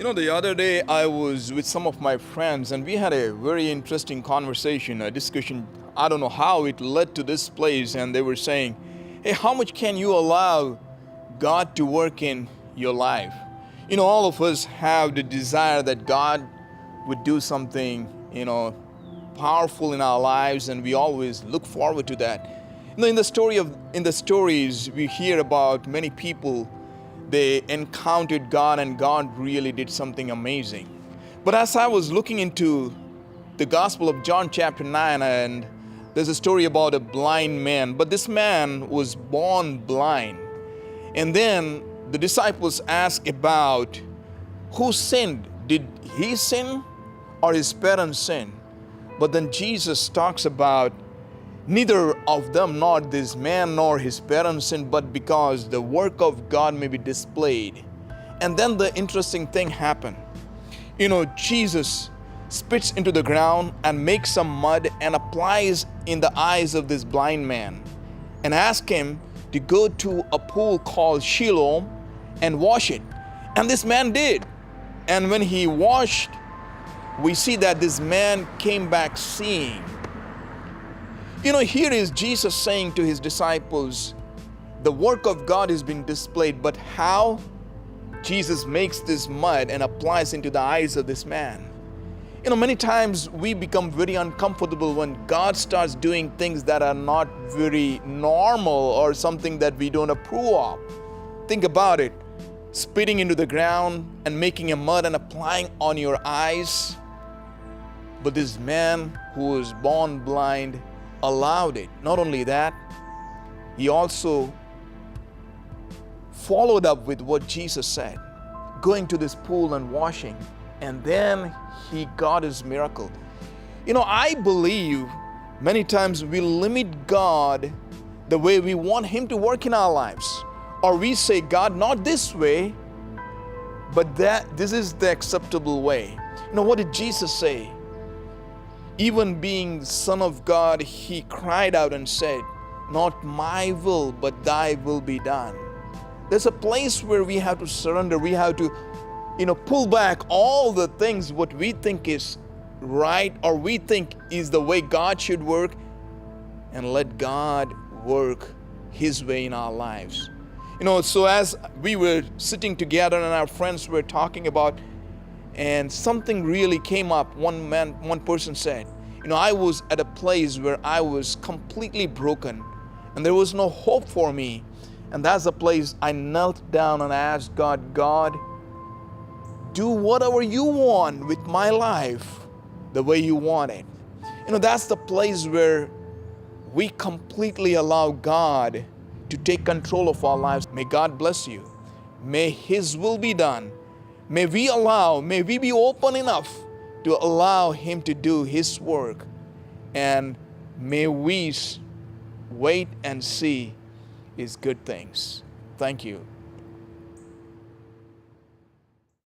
The other day I was with some of my friends and we had a very interesting conversation, a discussion. I don't know how it led to this place, and they were saying, hey, how much can you allow God to work in your life? All of us have the desire that God would do something, powerful in our lives, and we always look forward to that. In the stories we hear about many people, they encountered God and God really did something amazing. But as I was looking into the Gospel of John chapter 9, and there's a story about a blind man, but this man was born blind. And then the disciples ask about who sinned. Did he sin or his parents sin? But then Jesus talks about neither of them, nor this man nor his parents sinned, but because the work of God may be displayed. And then the interesting thing happened. Jesus spits into the ground and makes some mud and applies in the eyes of this blind man and asks him to go to a pool called Shiloh and wash it. And this man did. And when he washed, we see that this man came back seeing. Here is Jesus saying to his disciples, the work of God has been displayed, but how? Jesus makes this mud and applies into the eyes of this man. Many times we become very uncomfortable when God starts doing things that are not very normal or something that we don't approve of. Think about it. Spitting into the ground and making a mud and applying on your eyes. But this man who was born blind allowed it. Not only that, he also followed up with what Jesus said, going to this pool and washing, and then he got his miracle. I believe many times we limit God the way we want him to work in our lives, or we say, God, not this way, but this is the acceptable way. What did Jesus say? Even being Son of God, he cried out and said, not my will, but thy will be done. There's a place where we have to surrender. We have to, pull back all the things what we think is right or we think is the way God should work, and let God work his way in our lives. So as we were sitting together and our friends were talking about, and something really came up. One person said, I was at a place where I was completely broken and there was no hope for me. And that's the place I knelt down and asked God, do whatever you want with my life the way you want it. That's the place where we completely allow God to take control of our lives. May God bless you. May his will be done. May we be open enough to allow him to do his work. And may we wait and see his good things. Thank you.